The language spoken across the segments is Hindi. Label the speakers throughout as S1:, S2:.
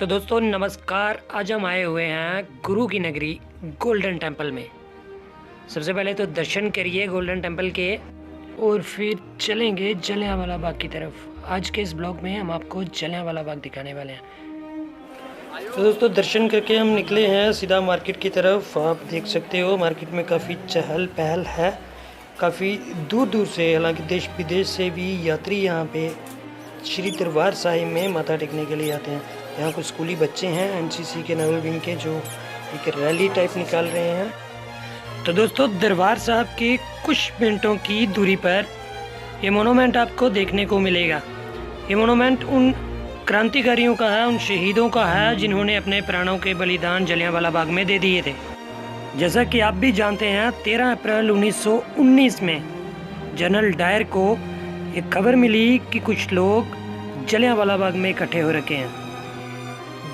S1: तो दोस्तों नमस्कार। आज हम आए हुए हैं गुरु की नगरी गोल्डन टेम्पल में। सबसे पहले तो दर्शन करिए गोल्डन टेम्पल के और फिर चलेंगे जलियांवाला बाग की तरफ। आज के इस ब्लॉग में हम आपको जलियांवाला बाग दिखाने वाले हैं। तो दोस्तों दर्शन करके हम निकले हैं सीधा मार्केट की तरफ। आप देख सकते हो मार्केट में काफ़ी चहल पहल है। काफ़ी दूर दूर से, हालांकि देश विदेश से भी यात्री यहाँ पे श्री दरबार साहिब में माथा टेकने के लिए आते हैं। यहाँ कुछ स्कूली बच्चे हैं एनसीसी के नवल विंग के, जो एक रैली टाइप निकाल रहे हैं। तो दोस्तों दरबार साहब के कुछ मिनटों की दूरी पर ये मोनूमेंट आपको देखने को मिलेगा। ये मोनूमेंट उन क्रांतिकारियों का है, उन शहीदों का है जिन्होंने अपने प्राणों के बलिदान जलियांवाला बाग में दे दिए थे। जैसा कि आप भी जानते हैं 13 अप्रैल 1919 में जनरल डायर को एक खबर मिली कि कुछ लोग जलियांवाला बाग में इकट्ठे हो रखे हैं।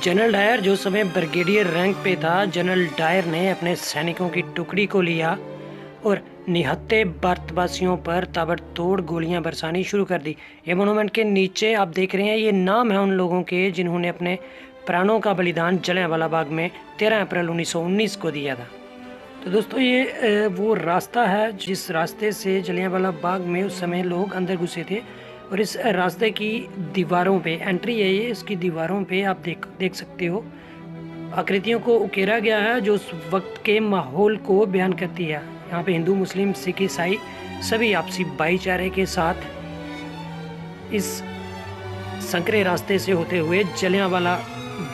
S1: जनरल डायर जो समय ब्रिगेडियर रैंक पे था, जनरल डायर ने अपने सैनिकों की टुकड़ी को लिया और निहत्थे भारतवासियों पर ताबड़तोड़ गोलियां बरसानी शुरू कर दी। ये मोनूमेंट के नीचे आप देख रहे हैं, ये नाम है उन लोगों के जिन्होंने अपने प्राणों का बलिदान जलियांवाला बाग में 13 अप्रैल 1919 को दिया था। तो दोस्तों ये वो रास्ता है जिस रास्ते से जलियांवाला बाग में उस समय लोग अंदर घुसे थे। और इस रास्ते की दीवारों पे एंट्री है ये, इसकी दीवारों पे आप देख सकते हो आकृतियों को उकेरा गया है जो उस वक्त के माहौल को बयान करती है। यहाँ पे हिंदू मुस्लिम सिख ईसाई सभी आपसी भाईचारे के साथ इस संकरे रास्ते से होते हुए जलियांवाला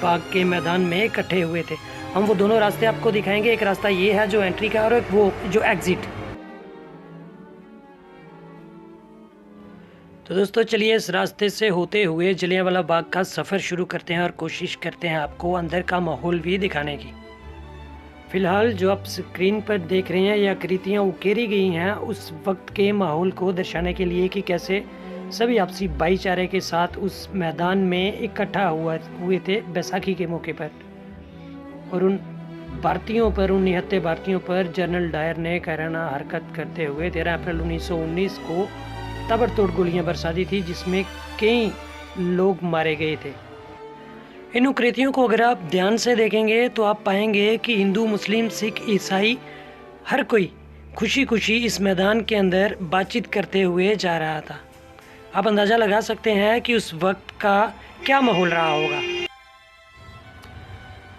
S1: बाग के मैदान में इकट्ठे हुए थे। हम वो दोनों रास्ते आपको दिखाएंगे। एक रास्ता ये है जो एंट्री का और एक वो जो एग्जिट। तो दोस्तों चलिए इस रास्ते से होते हुए जलियांवाला बाग का सफ़र शुरू करते हैं और कोशिश करते हैं आपको अंदर का माहौल भी दिखाने की। फिलहाल जो आप स्क्रीन पर देख रहे हैं ये आकृतियाँ उकेरी गई हैं उस वक्त के माहौल को दर्शाने के लिए कि कैसे सभी आपसी भाईचारे के साथ उस मैदान में इकट्ठा हुए थे बैसाखी के मौके पर। और उन भारतीयों पर, उन निहत्थे भारतीयों पर जनरल डायर ने कायराना हरकत करते हुए 13 अप्रैल 1919 को ताबड़तोड़ गोलियां बरसा दी थी, जिसमें कई लोग मारे गए थे। इन कृतियों को अगर आप ध्यान से देखेंगे तो आप पाएंगे कि हिंदू मुस्लिम सिख ईसाई हर कोई खुशी खुशी इस मैदान के अंदर बातचीत करते हुए जा रहा था। आप अंदाज़ा लगा सकते हैं कि उस वक्त का क्या माहौल रहा होगा।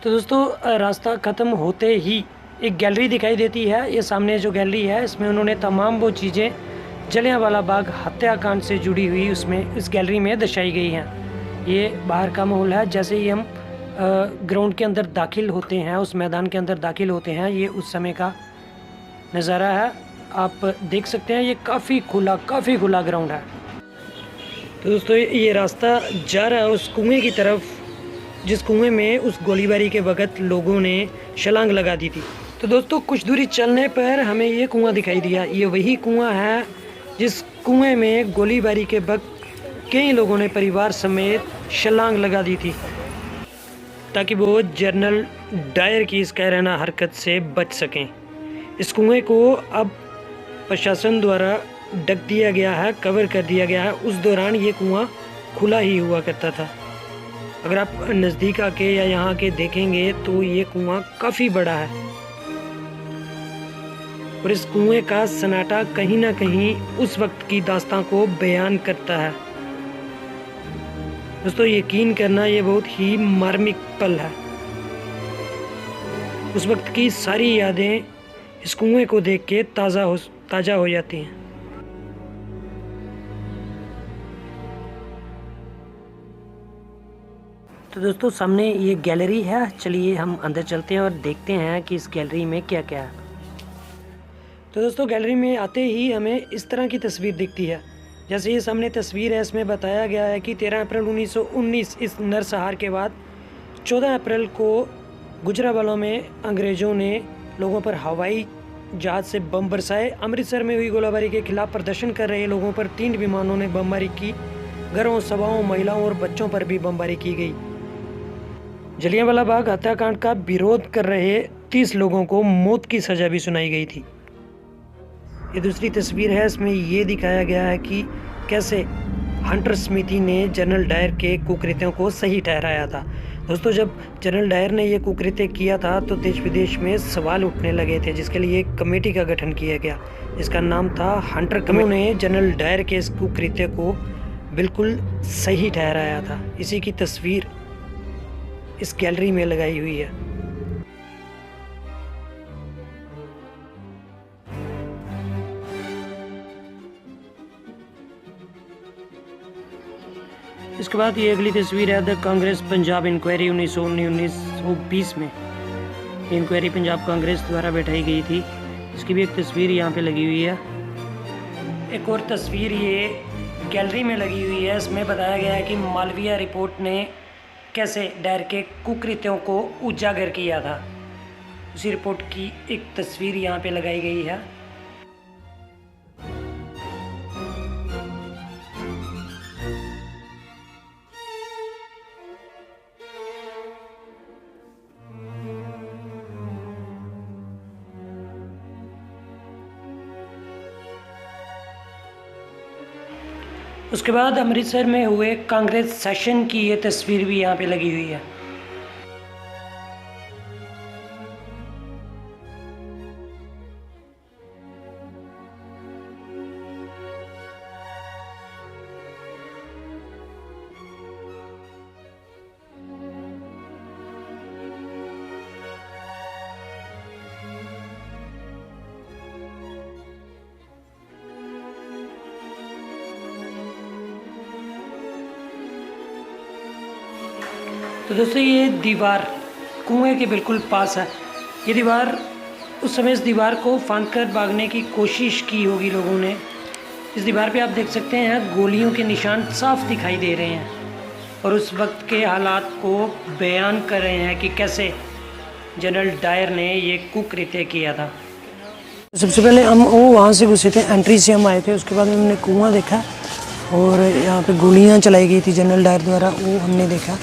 S1: तो दोस्तों रास्ता ख़त्म होते ही एक गैलरी दिखाई देती है। ये सामने जो गैलरी है इसमें उन्होंने तमाम वो चीज़ें जलियांवाला बाग हत्याकांड से जुड़ी हुई उसमें इस गैलरी में दर्शाई गई हैं। ये बाहर का माहौल है। जैसे ही हम ग्राउंड के अंदर दाखिल होते हैं, उस मैदान के अंदर दाखिल होते हैं, ये उस समय का नज़ारा है। आप देख सकते हैं ये काफ़ी खुला ग्राउंड है। तो दोस्तों ये रास्ता जा रहा है उस कुएँ की तरफ जिस कुएं में उस गोलीबारी के वक़्त लोगों ने छलांग लगा दी थी। तो दोस्तों कुछ दूरी चलने पर हमें ये कुआं दिखाई दिया। ये वही कुआं है जिस कुएं में गोलीबारी के वक्त कई लोगों ने परिवार समेत छलांग लगा दी थी ताकि वो जनरल डायर की इस कायराना हरकत से बच सकें। इस कुएं को अब प्रशासन द्वारा ढक दिया गया है, कवर कर दिया गया है। उस दौरान ये कुआं खुला ही हुआ करता था। अगर आप नज़दीक आके या यहाँ के देखेंगे तो ये कुआं काफ़ी बड़ा है और इस कुएं का सन्नाटा कहीं ना कहीं उस वक्त की दास्तां को बयान करता है। दोस्तों यकीन करना ये बहुत ही मार्मिक पल है। उस वक्त की सारी यादें इस कुएं को देख के ताज़ा हो जाती हैं। तो दोस्तों सामने ये गैलरी है। चलिए हम अंदर चलते हैं और देखते हैं कि इस गैलरी में क्या क्या है। तो दोस्तों गैलरी में आते ही हमें इस तरह की तस्वीर दिखती है। जैसे ये सामने तस्वीर है, इसमें बताया गया है कि 13 अप्रैल 1919 इस नरसंहार के बाद 14 अप्रैल को गुजरांवाला में अंग्रेज़ों ने लोगों पर हवाई जहाज़ से बम बरसाए। अमृतसर में हुई गोलाबारी के खिलाफ प्रदर्शन कर रहे लोगों पर 3 विमानों ने बमबारी की। घरों, सभाओं, महिलाओं और बच्चों पर भी बमबारी की गई। जलियांवाला बाग हत्याकांड का विरोध कर रहे 30 लोगों को मौत की सज़ा भी सुनाई गई थी। ये दूसरी तस्वीर है, इसमें ये दिखाया गया है कि कैसे हंटर स्मिथी ने जनरल डायर के कुकृत्यों को सही ठहराया था। दोस्तों, जब जनरल डायर ने ये कुकृत्य किया था तो देश विदेश में सवाल उठने लगे थे, जिसके लिए एक कमेटी का गठन किया गया, जिसका नाम था हंटर कमेटी। उन्होंने जनरल डायर के इस कुकृत्य को बिल्कुल सही ठहराया था। इसी की तस्वीर इस गैलरी में लगाई हुई है। इसके बाद ये अगली तस्वीर है द कांग्रेस पंजाब इंक्वायरी 1919-1920 में। इंक्वायरी पंजाब कांग्रेस द्वारा बैठाई गई थी। इसकी भी एक तस्वीर यहाँ पे लगी हुई है। एक और तस्वीर ये गैलरी में लगी हुई है। इसमें बताया गया है कि मालवीय रिपोर्ट ने कैसे डायर के कुकृत्यों को उजागर किया था। उसी रिपोर्ट की एक तस्वीर यहाँ पे लगाई गई है। उसके बाद अमृतसर में हुए कांग्रेस सेशन की ये तस्वीर भी यहाँ पे लगी हुई है। तो दोस्तों, ये दीवार कुएं के बिल्कुल पास है। ये दीवार उस समय इस दीवार को फांद कर भागने की कोशिश की होगी लोगों ने। इस दीवार पे आप देख सकते हैं गोलियों के निशान साफ दिखाई दे रहे हैं और उस वक्त के हालात को बयान कर रहे हैं कि कैसे जनरल डायर ने ये कुकृत्य किया था। सबसे पहले हम वहाँ से घुसे थे, एंट्री से हम आए थे। उसके बाद हमने कुआं देखा और यहाँ पे गोलियाँ चलाई गई थी जनरल डायर द्वारा, वो हमने देखा।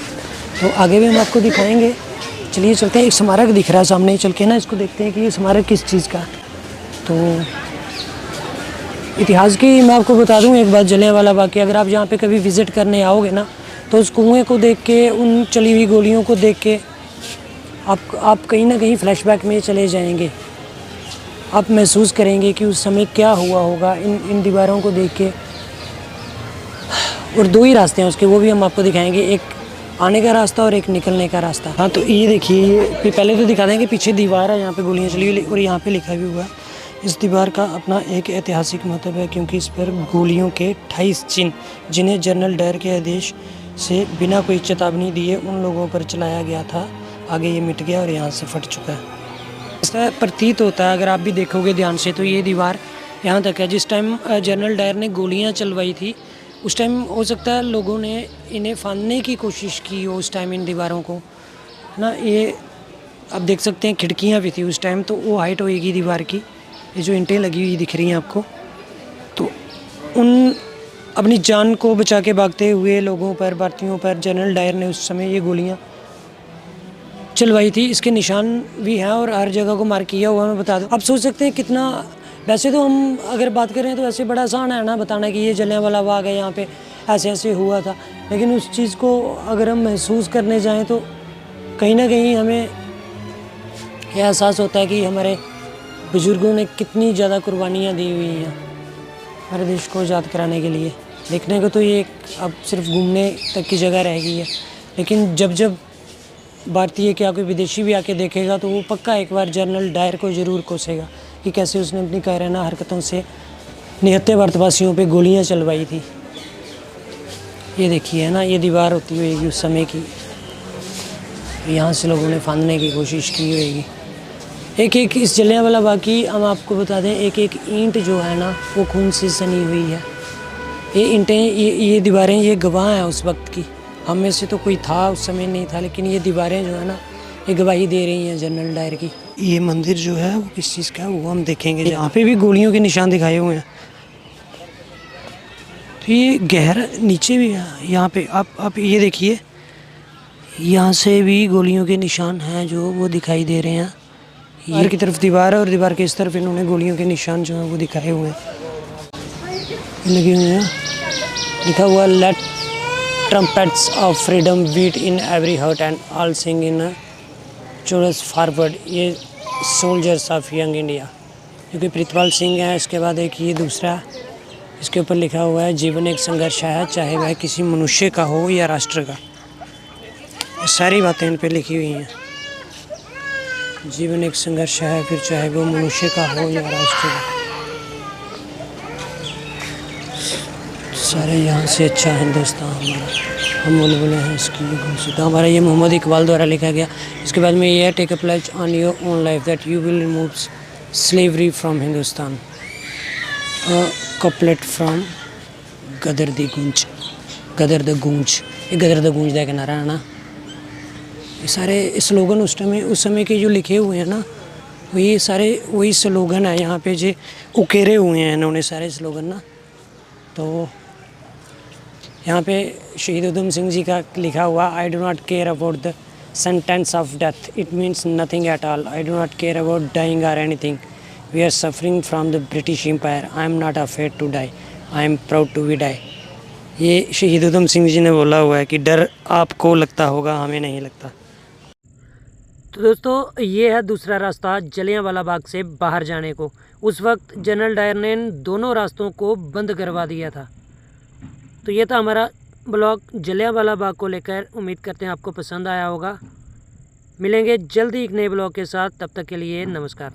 S1: तो आगे भी हम आपको दिखाएंगे। चलिए चलते हैं। एक स्मारक दिख रहा है सामने, चल के ना इसको देखते हैं कि ये स्मारक किस चीज़ का। तो इतिहास की मैं आपको बता दूं एक बात, जलियांवाला बाग की अगर आप यहाँ पे कभी विज़िट करने आओगे ना, तो उस कुएं को देख के, उन चली हुई गोलियों को देख के आप कहीं ना कहीं फ्लैशबैक में चले जाएंगे। आप महसूस करेंगे कि उस समय क्या हुआ होगा इन दीवारों को देख के। और दो ही रास्ते हैं उसके, वो भी हम आपको दिखाएंगे, एक आने का रास्ता और एक निकलने का रास्ता। हाँ, तो ये देखिए, ये पहले तो दिखा देंगे पीछे दीवार है, यहाँ पे गोलियाँ चली हुई और यहाँ पे लिखा भी हुआ है। इस दीवार का अपना एक ऐतिहासिक महत्व है क्योंकि इस पर गोलियों के 28 चिन्ह, जिन्हें जनरल डायर के आदेश से बिना कोई चेतावनी दिए उन लोगों पर चलाया गया था, आगे ये मिट गया और यहाँ से फट चुका है। ऐसा प्रतीत होता है, अगर आप भी देखोगे ध्यान से, तो ये दीवार यहाँ तक है। जिस टाइम जनरल डायर ने गोलियाँ चलवाई थी उस टाइम हो सकता है लोगों ने इन्हें फांदने की कोशिश की हो उस टाइम, इन दीवारों को, है ना। ये आप देख सकते हैं खिड़कियाँ भी थी उस टाइम, तो वो हाइट होएगी दीवार की। ये जो ईंटें लगी हुई दिख रही हैं आपको, तो उन अपनी जान को बचा के भागते हुए लोगों पर, भारतीयों पर जनरल डायर ने उस समय ये गोलियाँ चलवाई थी। इसके निशान भी हैं और हर जगह को मार्क किया हुआ, मैं बता दूँ। आप सोच सकते हैं कितना, वैसे तो हम अगर बात करें तो वैसे बड़ा आसान है ना बताना कि ये जलियांवाला बाग है, यहाँ पे ऐसे ऐसे हुआ था, लेकिन उस चीज़ को अगर हम महसूस करने जाएं तो कहीं ना कहीं हमें यह एहसास होता है कि हमारे बुज़ुर्गों ने कितनी ज़्यादा कुर्बानियाँ दी हुई हैं हमारे देश को आज़ाद कराने के लिए। देखने को तो ये अब सिर्फ घूमने तक की जगह रह गई है, लेकिन जब जब भारतीय क्या कोई विदेशी भी आके देखेगा तो वो पक्का एक बार जनरल डायर को ज़रूर कोसेगा कि कैसे उसने अपनी कायराना हरकतों से निहत्थे भारतवासियों पे गोलियां चलवाई थी। ये देखिए, है ना, ये दीवार होती होगी उस समय की, यहाँ से लोगों ने फांदने की कोशिश की होगी। एक एक इस जलियांवाला बाग की हम आपको बता दें, एक एक ईंट जो है ना वो खून से सनी हुई है। ये ईंटें, ये दीवारें, ये गवाह हैं उस वक्त की। हम में से तो कोई था उस समय नहीं था, लेकिन ये दीवारें जो है ना ये गवाही दे रही हैं जनरल डायर की। ये मंदिर जो है वो किस चीज़ का है वो हम देखेंगे। यहाँ पे भी गोलियों के निशान दिखाए हुए हैं। तो ये गहरा नीचे भी है यहाँ पे, आप ये देखिए, यहाँ से भी गोलियों के निशान हैं जो वो दिखाई दे रहे हैं। बाहर की तरफ दीवार है और दीवार के इस तरफ इन्होंने गोलियों के निशान जो हैं वो दिखाए हुए हैं, लगे हुए हैं। लिखा हुआ late trumpets of freedom beat in every heart and all sing in a chorus forward. ये soldiers of young India, क्योंकि प्रीतपाल सिंह है। इसके बाद एक ये दूसरा, इसके ऊपर लिखा हुआ है जीवन एक संघर्ष है, चाहे वह किसी मनुष्य का हो या राष्ट्र का। ये सारी बातें इन पे लिखी हुई हैं। जीवन एक संघर्ष है, फिर चाहे वो मनुष्य का हो या राष्ट्र का। सारे यहाँ से अच्छा हिंदुस्तान हमारा, हम बुलबुलें हैं इसकी गुलसिता हमारा। ये मोहम्मद इकबाल द्वारा लिखा गया। इसके बाद में ये है take a pledge on your own life that you will remove slavery from Hindustan. Couplet from Ghadar di Goonj. Ghadar di गूंज, ये गदर द गूंज का किनारा है ना। ये सारे स्लोगन उस समय के जो लिखे हुए हैं ना, वही सारे वही स्लोगन है यहाँ पे जो उकेरे हुए हैं इन्होंने सारे स्लोगन ना। तो यहाँ पे शहीद उधम सिंह जी का लिखा हुआ, I do not care about the sentence of death, it means nothing at all, I do not care about dying और anything, we are suffering from the British empire, I am not afraid to die, I am proud to be die. ये शहीद उधम सिंह जी ने बोला हुआ है कि डर आपको लगता होगा, हमें नहीं लगता। तो दोस्तों ये है दूसरा रास्ता जलियांवाला बाग से बाहर जाने को। उस वक्त जनरल डायर ने दोनों रास्तों को बंद करवा दिया था। तो ये था हमारा ब्लॉग जलियांवाला बाग को लेकर। उम्मीद करते हैं आपको पसंद आया होगा। मिलेंगे जल्दी एक नए ब्लॉग के साथ, तब तक के लिए नमस्कार।